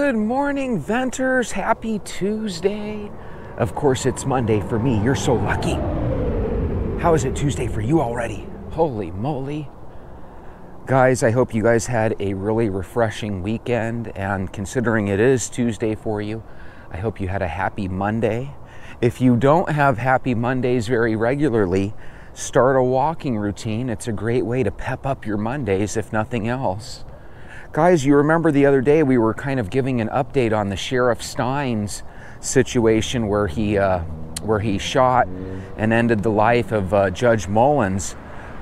Good morning, venters. Happy Tuesday. Of course, it's Monday for me. You're so lucky. How is it Tuesday for you already? Holy moly. Guys, I hope you guys had a really refreshing weekend, and considering it is Tuesday for you, I hope you had a happy Monday. If you don't have happy Mondays very regularly, start a walking routine. It's a great way to pep up your Mondays, if nothing else. Guys, you remember the other day we were kind of giving an update on the Sheriff Steins situation where he shot and ended the life of Judge Mullins.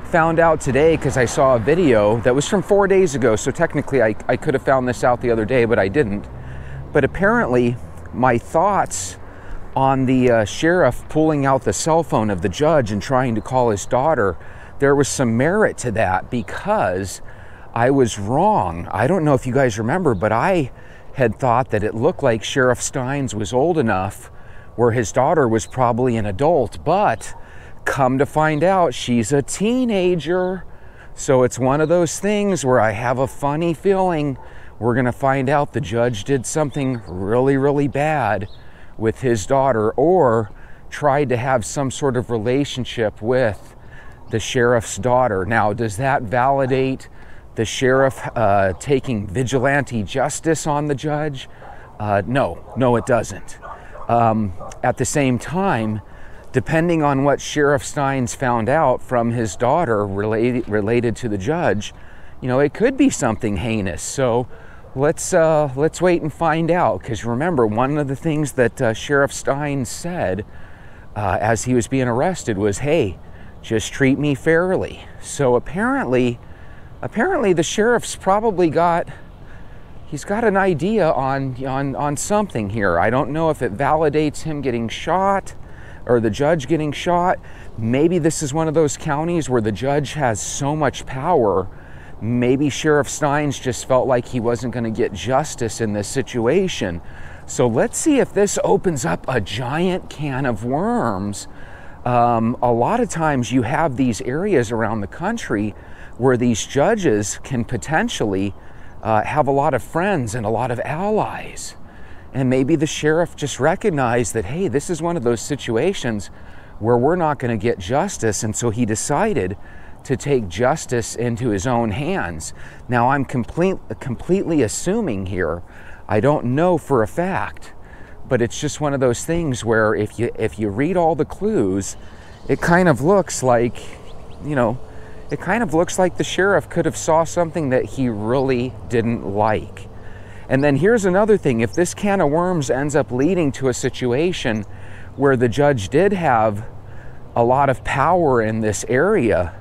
Found out today because I saw a video that was from 4 days ago, so technically I could have found this out the other day, but I didn't. But apparently my thoughts on the sheriff pulling out the cell phone of the judge and trying to call his daughter, there was some merit to that because I was wrong. I don't know if you guys remember, but I had thought that it looked like Sheriff Steins was old enough where his daughter was probably an adult, but come to find out she's a teenager. So it's one of those things where I have a funny feeling we're gonna find out the judge did something really, really bad with his daughter or tried to have some sort of relationship with the sheriff's daughter. Now, does that validate the sheriff taking vigilante justice on the judge? No, it doesn't. At the same time, depending on what Sheriff Steins found out from his daughter related to the judge, you know, it could be something heinous. So let's wait and find out. Because remember, one of the things that Sheriff Steins said as he was being arrested was, "Hey, just treat me fairly." So apparently the sheriff's probably got an idea on something here. I don't know if it validates him getting shot or the judge getting shot. Maybe this is one of those counties where the judge has so much power. Maybe Sheriff Steins just felt like he wasn't going to get justice in this situation. So let's see if this opens up a giant can of worms. A lot of times you have these areas around the country where these judges can potentially have a lot of friends and a lot of allies. And maybe the sheriff just recognized that, hey, this is one of those situations where we're not going to get justice, and so he decided to take justice into his own hands. Now, I'm completely assuming here. I don't know for a fact, but it's just one of those things where if you read all the clues, it kind of looks like, you know, it kind of looks like the sheriff could have saw something that he really didn't like. And then here's another thing. If this can of worms ends up leading to a situation where the judge did have a lot of power in this area,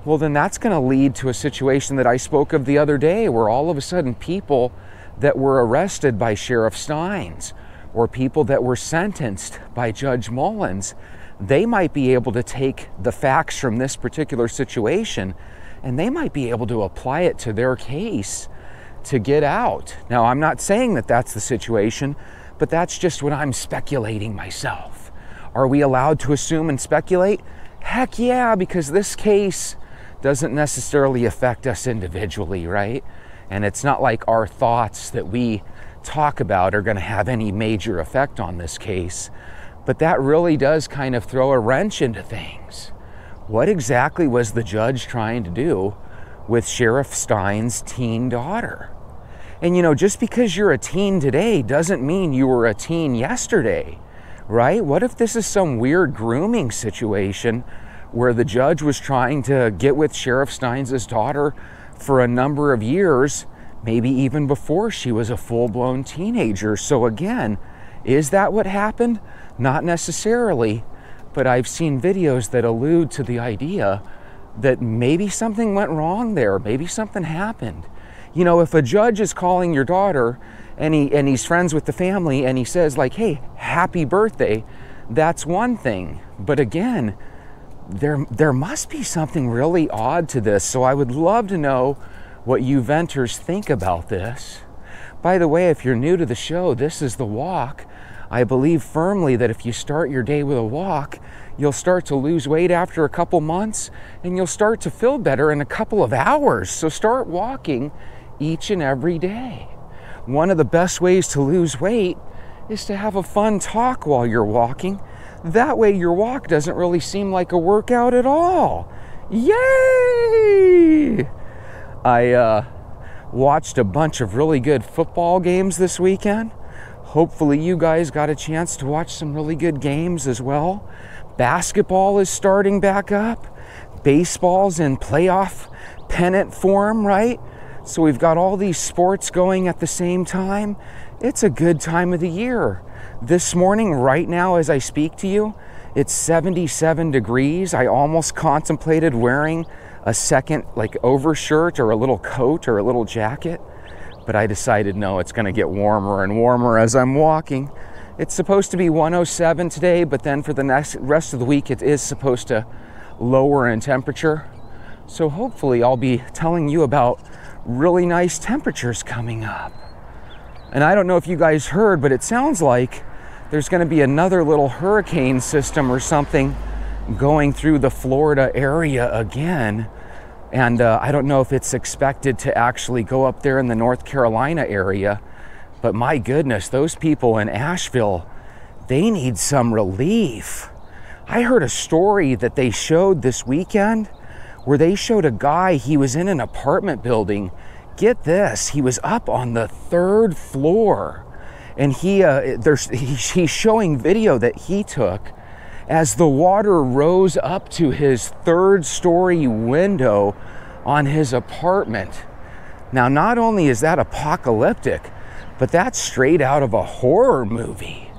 well, then that's going to lead to a situation that I spoke of the other day where all of a sudden people that were arrested by Sheriff Steins or people that were sentenced by Judge Mullins, they might be able to take the facts from this particular situation and they might be able to apply it to their case to get out. Now, I'm not saying that that's the situation, but that's just what I'm speculating myself. Are we allowed to assume and speculate? Heck yeah, because this case doesn't necessarily affect us individually, right? And it's not like our thoughts that we talk about are going to have any major effect on this case. But that really does kind of throw a wrench into things. What exactly was the judge trying to do with Sheriff Steins' teen daughter? And you know, just because you're a teen today doesn't mean you were a teen yesterday, right? What if this is some weird grooming situation where the judge was trying to get with Sheriff Steins' daughter for a number of years, maybe even before she was a full-blown teenager? So again, is that what happened? Not necessarily, but I've seen videos that allude to the idea that maybe something went wrong there, maybe something happened. You know, if a judge is calling your daughter and he's friends with the family and he says like, "Hey, happy birthday," that's one thing. But again, there must be something really odd to this. So I would love to know what you venters think about this. By the way, if you're new to the show, this is The Walk. I believe firmly that if you start your day with a walk, you'll start to lose weight after a couple months and you'll start to feel better in a couple of hours. So start walking each and every day. one of the best ways to lose weight is to have a fun talk while you're walking. That way your walk doesn't really seem like a workout at all. Yay! I watched a bunch of really good football games this weekend. Hopefully you guys got a chance to watch some really good games as well. Basketball is starting back up. Baseball's in playoff pennant form, right? So we've got all these sports going at the same time. It's a good time of the year. This morning, right now as I speak to you, it's 77 degrees. I almost contemplated wearing a second overshirt or a little coat or a little jacket, but I decided no, it's gonna get warmer and warmer as I'm walking. It's supposed to be 107 today, but then for the rest of the week, it is supposed to lower in temperature. So hopefully I'll be telling you about really nice temperatures coming up. And I don't know if you guys heard, but it sounds like there's going to be another little hurricane system or something going through the Florida area again. And I don't know if it's expected to actually go up there in the North Carolina area, but my goodness, those people in Asheville, they need some relief. I heard a story that they showed this weekend where they showed a guy, he was in an apartment building. Get this, he was up on the 3rd floor, and he's showing video that he took as the water rose up to his 3rd story window on his apartment. Now, not only is that apocalyptic, but that's straight out of a horror movie.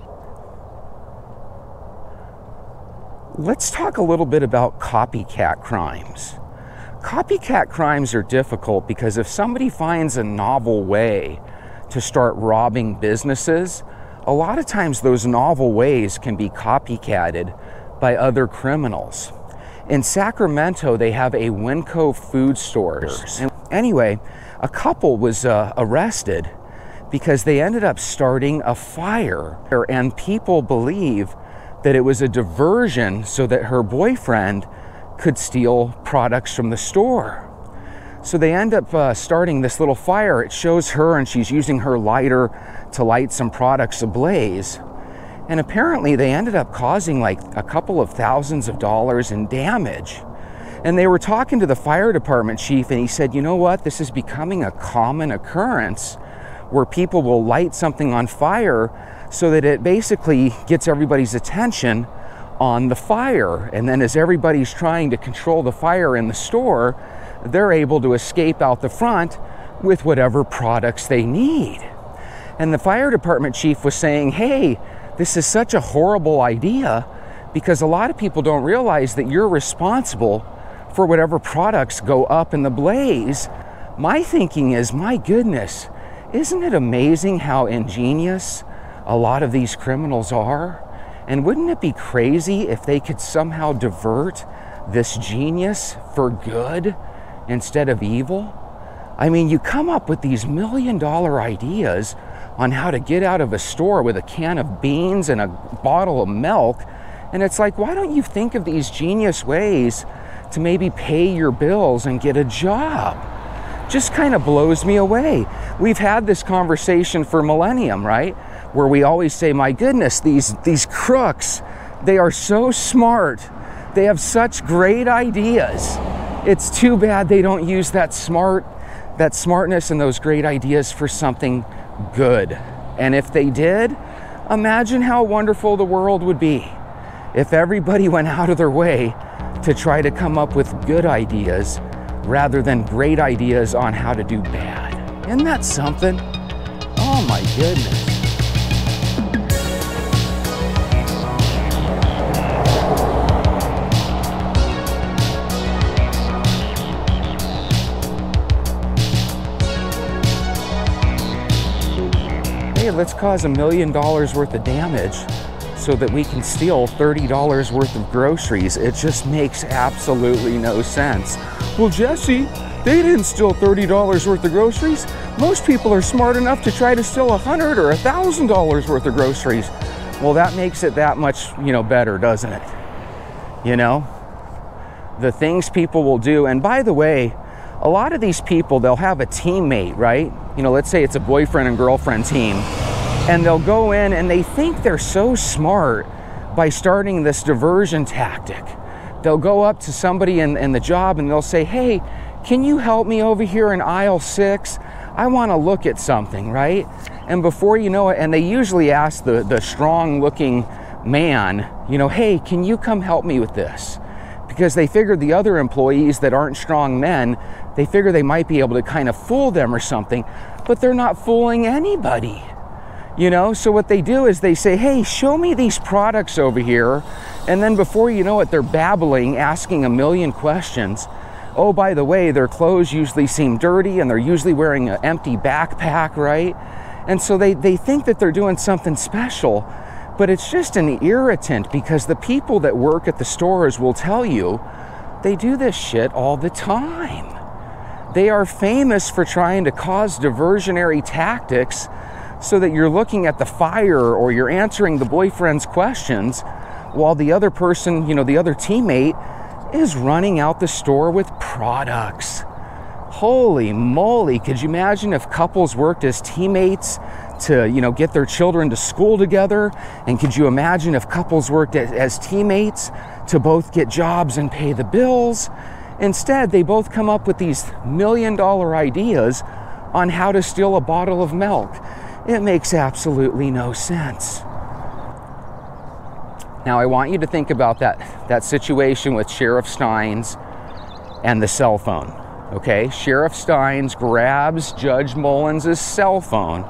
Let's talk a little bit about copycat crimes. Copycat crimes are difficult because if somebody finds a novel way to start robbing businesses, a lot of times those novel ways can be copycatted by other criminals. In Sacramento, they have a Winco food stores. And anyway, a couple was arrested because they ended up starting a fire, and people believe that it was a diversion so that her boyfriend could steal products from the store. So they end up starting this little fire. It shows her and she's using her lighter to light some products ablaze. And apparently they ended up causing like a couple of thousands of dollars in damage. And they were talking to the fire department chief, and he said, you know what, this is becoming a common occurrence where people will light something on fire so that it basically gets everybody's attention on the fire. And then as everybody's trying to control the fire in the store, they're able to escape out the front with whatever products they need. And the fire department chief was saying, hey, this is such a horrible idea because a lot of people don't realize that you're responsible for whatever products go up in the blaze. My thinking is, my goodness, isn't it amazing how ingenious a lot of these criminals are? And wouldn't it be crazy if they could somehow divert this genius for good instead of evil? I mean, you come up with these $1 million ideas on how to get out of a store with a can of beans and a bottle of milk, and it's like, why don't you think of these genius ways to maybe pay your bills and get a job? Just kind of blows me away. We've had this conversation for millennium, right? Where we always say, my goodness, these crooks, they are so smart. They have such great ideas. It's too bad they don't use that smartness and those great ideas for something good. And if they did, imagine how wonderful the world would be if everybody went out of their way to try to come up with good ideas rather than great ideas on how to do bad. Isn't that something? Oh my goodness. Hey, let's cause $1 million worth of damage so that we can steal $30 worth of groceries. It just makes absolutely no sense. Well, Jesse, they didn't steal $30 worth of groceries. Most people are smart enough to try to steal $100 or $1,000 worth of groceries. Well, that makes it that much, better, doesn't it? The things people will do. And by the way, a lot of these people, they'll have a teammate, right? You know, let's say it's a boyfriend and girlfriend team, and they'll go in and they think they're so smart by starting this diversion tactic. They'll go up to somebody in the job and they'll say, hey, can you help me over here in aisle 6? I want to look at something, right? And before you know it, and they usually ask the strong looking man, you know, hey, can you come help me with this? Because they figure the other employees that aren't strong men, they figure they might be able to kind of fool them or something, but they're not fooling anybody. You know, so what they do is they say, hey, show me these products over here. And then before you know it, they're babbling, asking a million questions. Oh, by the way, their clothes usually seem dirty and they're usually wearing an empty backpack, right? And so they think that they're doing something special, but it's just an irritant because the people that work at the stores will tell you they do this shit all the time. They are famous for trying to cause diversionary tactics so that you're looking at the fire or you're answering the boyfriend's questions while the other person, you know, the other teammate is running out the store with products. Holy moly, could you imagine if couples worked as teammates to, you know, get their children to school together? And could you imagine if couples worked as teammates to both get jobs and pay the bills? Instead, they both come up with these million-dollar ideas on how to steal a bottle of milk. It makes absolutely no sense. Now, I want you to think about that situation with Sheriff Steins and the cell phone, okay? Sheriff Steins grabs Judge Mullins' cell phone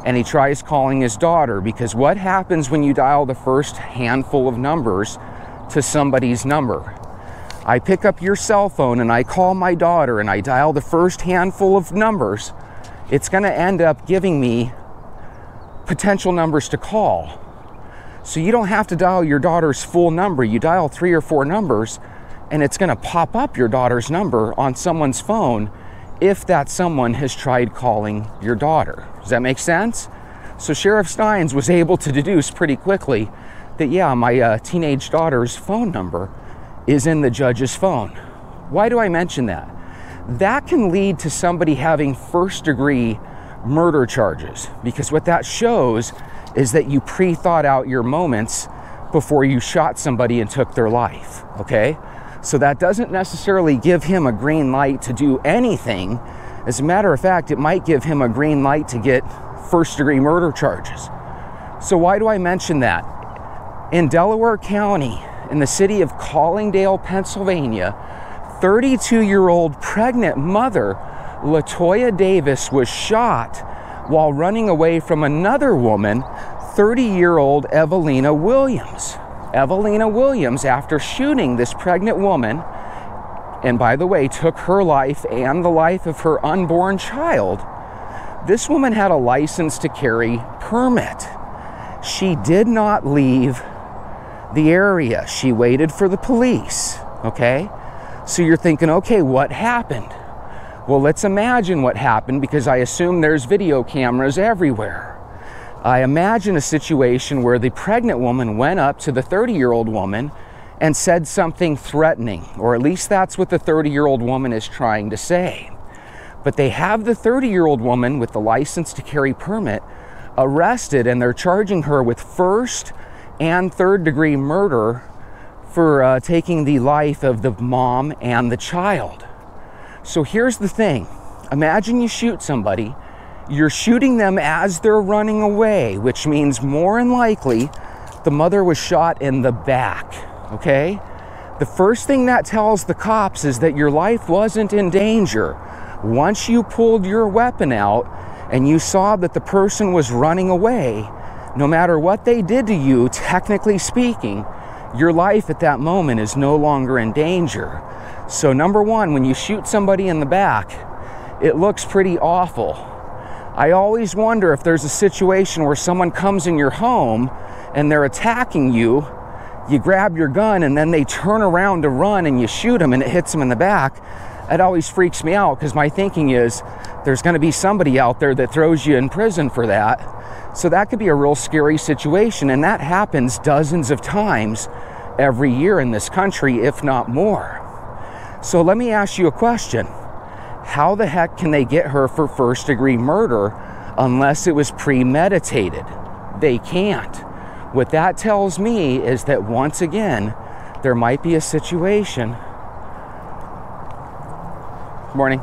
and he tries calling his daughter, because what happens when you dial the first handful of numbers to somebody's number? I pick up your cell phone and I call my daughter and I dial the first handful of numbers. It's going to end up giving me potential numbers to call. So you don't have to dial your daughter's full number. You dial 3 or 4 numbers and it's going to pop up your daughter's number on someone's phone if that someone has tried calling your daughter. Does that make sense? So Sheriff Steins was able to deduce pretty quickly that, yeah, my teenage daughter's phone number is in the judge's phone. Why do I mention that? That can lead to somebody having first-degree murder charges, because what that shows is that you pre-thought out your moments before you shot somebody and took their life, okay? So that doesn't necessarily give him a green light to do anything. As a matter of fact, it might give him a green light to get first-degree murder charges. So why do I mention that? In Delaware County, in the city of Collingdale, Pennsylvania, 32-year-old pregnant mother Latoya Davis was shot while running away from another woman, 30-year-old Evelina Williams. Evelina Williams, after shooting this pregnant woman, and by the way, took her life and the life of her unborn child, this woman had a license to carry permit. She did not leave the area. She waited for the police, okay? So you're thinking, okay, what happened? Well, let's imagine what happened, because I assume there's video cameras everywhere. I imagine a situation where the pregnant woman went up to the 30-year-old woman and said something threatening, or at least that's what the 30-year-old woman is trying to say. But they have the 30-year-old woman with the license to carry permit arrested, and they're charging her with first and third-degree murder for taking the life of the mom and the child. So here's the thing. Imagine you shoot somebody. You're shooting them as they're running away, which means more than likely the mother was shot in the back, okay? The first thing that tells the cops is that your life wasn't in danger. Once you pulled your weapon out and you saw that the person was running away, no matter what they did to you, technically speaking, your life at that moment is no longer in danger. So number one, when you shoot somebody in the back, it looks pretty awful. I always wonder if there's a situation where someone comes in your home and they're attacking you, you grab your gun and then they turn around to run and you shoot them and it hits them in the back. It always freaks me out, because my thinking is there's going to be somebody out there that throws you in prison for that. So that could be a real scary situation, and that happens dozens of times every year in this country, if not more. So let me ask you a question. how the heck can they get her for first-degree murder unless it was premeditated? They can't. What that tells me is that once again, there might be a situation. Morning.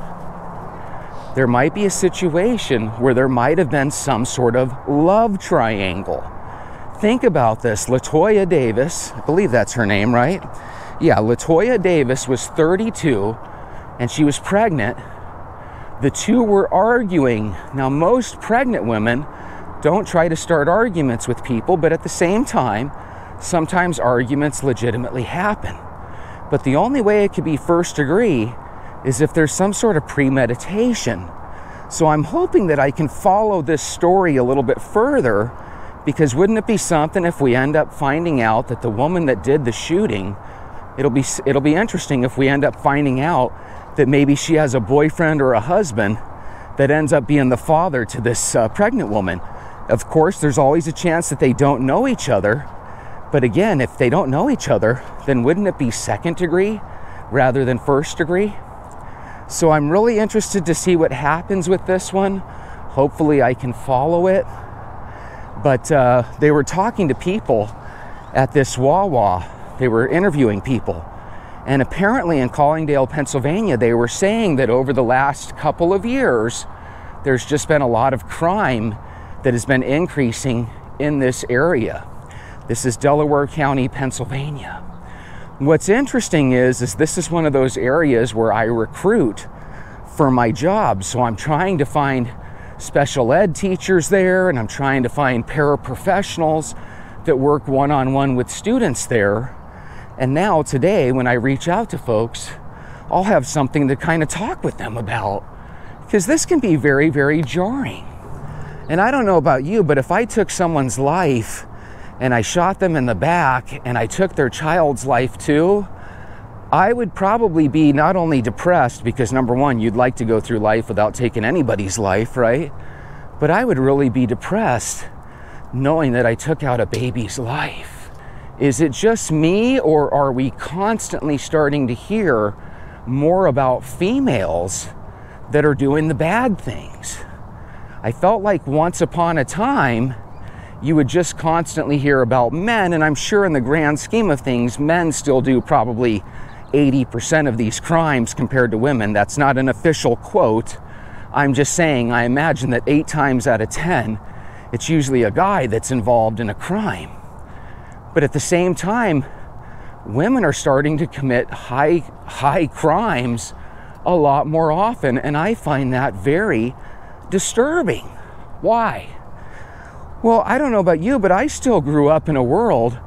There might be a situation where there might have been some sort of love triangle. Think about this. LaToya Davis, I believe that's her name, right? Yeah, LaToya Davis was 32 and she was pregnant. The two were arguing. Now, most pregnant women don't try to start arguments with people, but at the same time, sometimes arguments legitimately happen. But the only way it could be first degree is if there's some sort of premeditation. So I'm hoping that I can follow this story a little bit further, because wouldn't it be something if we end up finding out that the woman that did the shooting, it'll be interesting if we end up finding out that maybe she has a boyfriend or a husband that ends up being the father to this pregnant woman. Of course, there's always a chance that they don't know each other. But again, if they don't know each other, then wouldn't it be second degree rather than first degree? So I'm really interested to see what happens with this one. Hopefully I can follow it. But they were talking to people at this WaWa. They were interviewing people. And apparently in Collingdale, Pennsylvania, they were saying that over the last couple of years, there's just been a lot of crime that has been increasing in this area. This is Delaware County, Pennsylvania. What's interesting is this is one of those areas where I recruit for my job. So I'm trying to find special ed teachers there, and I'm trying to find paraprofessionals that work one-on-one with students there. And now today, when I reach out to folks, I'll have something to kind of talk with them about, because this can be very, very jarring. And I don't know about you, but if I took someone's life and I shot them in the back and I took their child's life too, I would probably be not only depressed, because number one, you'd like to go through life without taking anybody's life, right? But I would really be depressed knowing that I took out a baby's life. Is it just me, or are we constantly starting to hear more about females that are doing the bad things? I felt like once upon a time, you would just constantly hear about men, and I'm sure in the grand scheme of things, men still do probably 80% of these crimes compared to women. That's not an official quote. I'm just saying, I imagine that 8 times out of 10, it's usually a guy that's involved in a crime. But at the same time, women are starting to commit high crimes a lot more often, and I find that very disturbing. Why? Well, I don't know about you, but I still grew up in a world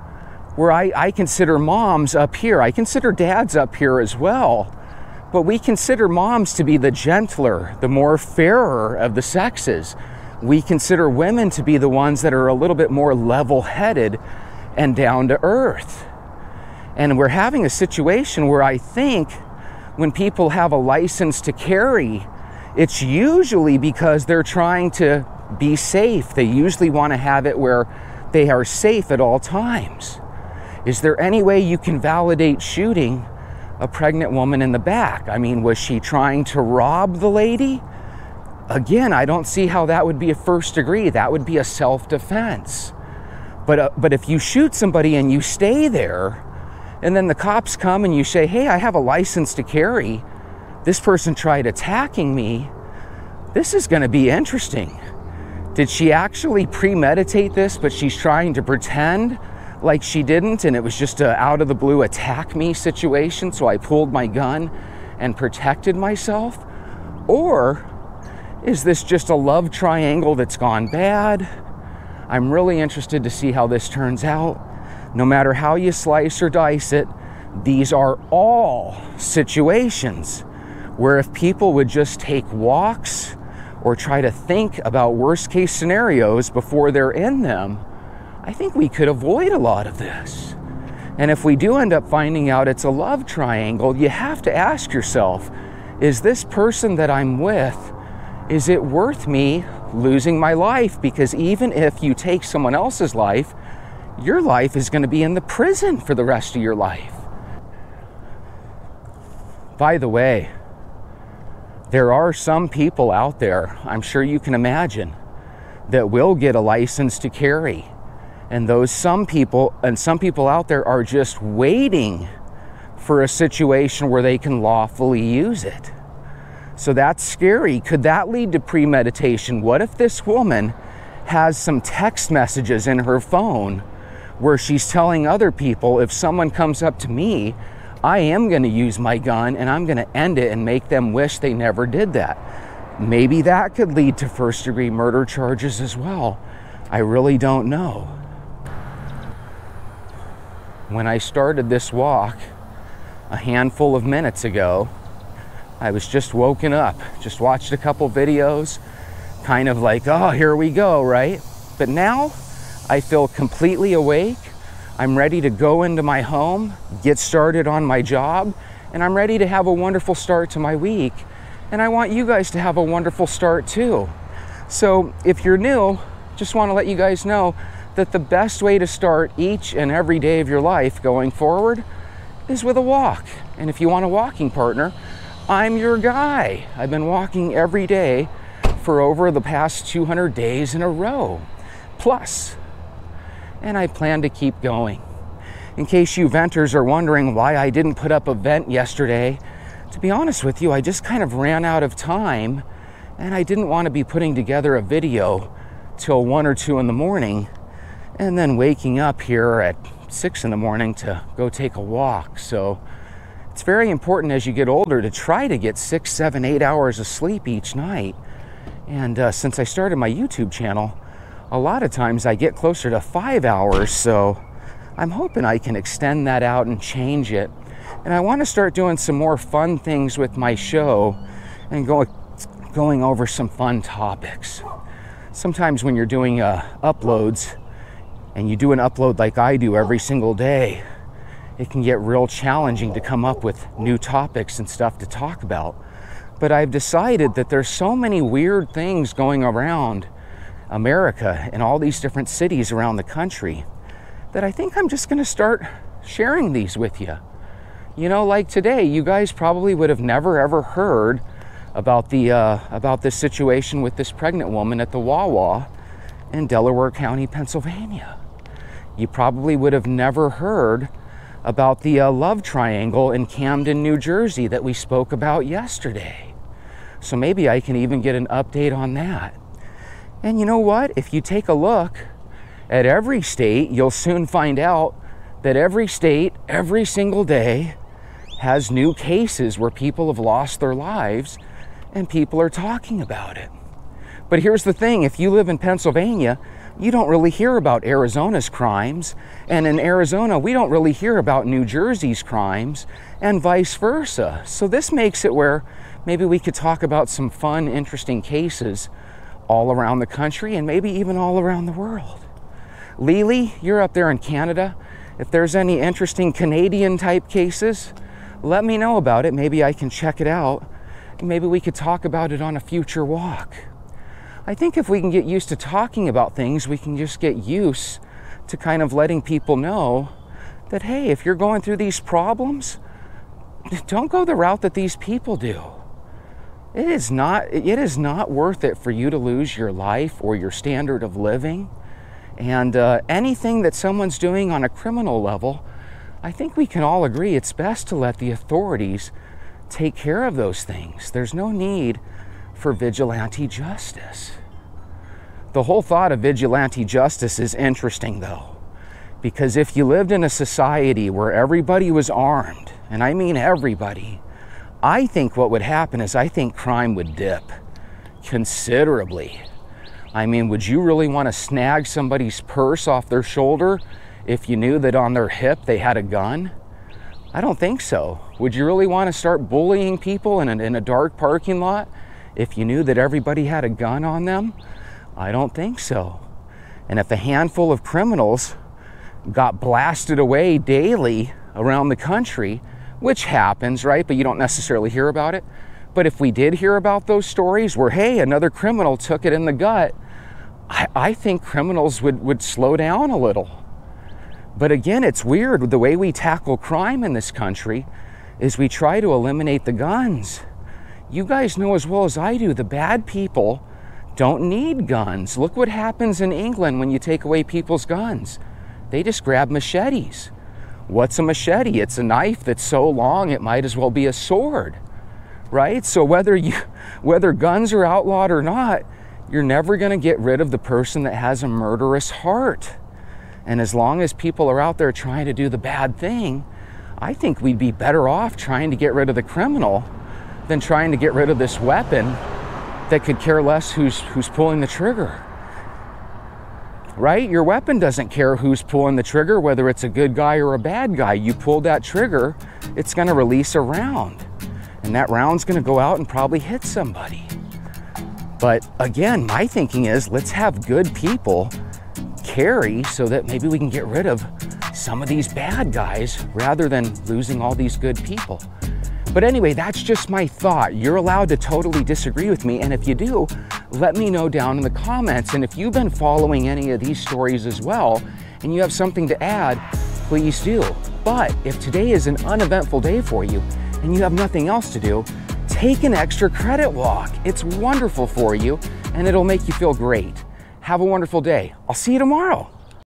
where I consider moms up here. I consider dads up here as well. But we consider moms to be the gentler, the more fairer of the sexes. We consider women to be the ones that are a little bit more level-headed and down to earth. And we're having a situation where I think when people have a license to carry, it's usually because they're trying to be safe. They usually want to have it where they are safe at all times. Is there any way you can validate shooting a pregnant woman in the back? I mean, was she trying to rob the lady? Again, I don't see how that would be a first degree. That would be a self-defense. But if you shoot somebody and you stay there, and then the cops come and you say, hey, I have a license to carry, this person tried attacking me, this is going to be interesting. Did she actually premeditate this, but she's trying to pretend like she didn't, and it was just a out of the blue attack me situation, so I pulled my gun and protected myself? Or is this just a love triangle that's gone bad? I'm really interested to see how this turns out. No matter how you slice or dice it, these are all situations where if people would just take walks or try to think about worst case scenarios before they're in them, I think we could avoid a lot of this. And if we do end up finding out it's a love triangle, you have to ask yourself, is this person that I'm with, is it worth me losing my life? Because even if you take someone else's life, your life is going to be in the prison for the rest of your life. By the way, there are some people out there, I'm sure you can imagine, that will get a license to carry. And some people out there are just waiting for a situation where they can lawfully use it. So that's scary. Could that lead to premeditation? What if this woman has some text messages in her phone where she's telling other people, if someone comes up to me, I am going to use my gun and I'm going to end it and make them wish they never did that. Maybe that could lead to first-degree murder charges as well. I really don't know. When I started this walk a handful of minutes ago, I was just woken up, just watched a couple videos, kind of like, oh, here we go, right? But now I feel completely awake. I'm ready to go into my home, get started on my job, and I'm ready to have a wonderful start to my week. And I want you guys to have a wonderful start too. So if you're new, just want to let you guys know that the best way to start each and every day of your life going forward is with a walk. And if you want a walking partner, I'm your guy. I've been walking every day for over the past 200 days in a row, plus. And I plan to keep going. In case you venters are wondering why I didn't put up a vent yesterday, to be honest with you, I just kind of ran out of time and I didn't want to be putting together a video till 1 or 2 in the morning and then waking up here at 6 in the morning to go take a walk. So it's very important as you get older to try to get 6, 7, 8 hours of sleep each night. And since I started my YouTube channel, a lot of times I get closer to 5 hours, so I'm hoping I can extend that out and change it. And I want to start doing some more fun things with my show and going over some fun topics. Sometimes when you're doing uploads, and you do an upload like I do every single day, it can get real challenging to come up with new topics and stuff to talk about. But I've decided that there's so many weird things going around America and all these different cities around the country that I think I'm just going to start sharing these with you. You know, like today, you guys probably would have never ever heard about this situation with this pregnant woman at the WaWa in Delaware County, Pennsylvania. You probably would have never heard about the love triangle in Camden, New Jersey that we spoke about yesterday. So maybe I can even get an update on that. And you know what? If you take a look at every state, you'll soon find out that every state, every single day, has new cases where people have lost their lives and people are talking about it. But here's the thing, if you live in Pennsylvania, you don't really hear about Arizona's crimes, and in Arizona, we don't really hear about New Jersey's crimes, and vice versa. So this makes it where maybe we could talk about some fun, interesting cases all around the country and maybe even all around the world. Lily, you're up there in Canada. If there's any interesting Canadian type cases, let me know about it. Maybe I can check it out. Maybe we could talk about it on a future walk. I think if we can get used to talking about things, we can just get used to kind of letting people know that, hey, if you're going through these problems, don't go the route that these people do. It is not worth it for you to lose your life or your standard of living. And anything that someone's doing on a criminal level, I think we can all agree it's best to let the authorities take care of those things. There's no need for vigilante justice. The whole thought of vigilante justice is interesting though, because if you lived in a society where everybody was armed, and I mean everybody, I think what would happen is I think crime would dip considerably. I mean, would you really want to snag somebody's purse off their shoulder if you knew that on their hip they had a gun? I don't think so. Would you really want to start bullying people in a dark parking lot if you knew that everybody had a gun on them? I don't think so. And if a handful of criminals got blasted away daily around the country, which happens, right? But you don't necessarily hear about it. But if we did hear about those stories where, hey, another criminal took it in the gut, I think criminals would slow down a little. But again, it's weird. The way we tackle crime in this country is we try to eliminate the guns. You guys know as well as I do, the bad people don't need guns. Look what happens in England when you take away people's guns. They just grab machetes. What's a machete? It's a knife that's so long it might as well be a sword, right? So whether guns are outlawed or not, you're never going to get rid of the person that has a murderous heart. And as long as people are out there trying to do the bad thing, I think we'd be better off trying to get rid of the criminal than trying to get rid of this weapon that could care less who's pulling the trigger. Right? Your weapon doesn't care who's pulling the trigger, whether it's a good guy or a bad guy. You pull that trigger, it's going to release a round. And that round's going to go out and probably hit somebody. But again, my thinking is, let's have good people carry so that maybe we can get rid of some of these bad guys rather than losing all these good people. But anyway, that's just my thought. You're allowed to totally disagree with me. And if you do, let me know down in the comments. And if you've been following any of these stories as well, and you have something to add, please do. But if today is an uneventful day for you and you have nothing else to do, take an extra credit walk. It's wonderful for you and it'll make you feel great. Have a wonderful day. I'll see you tomorrow.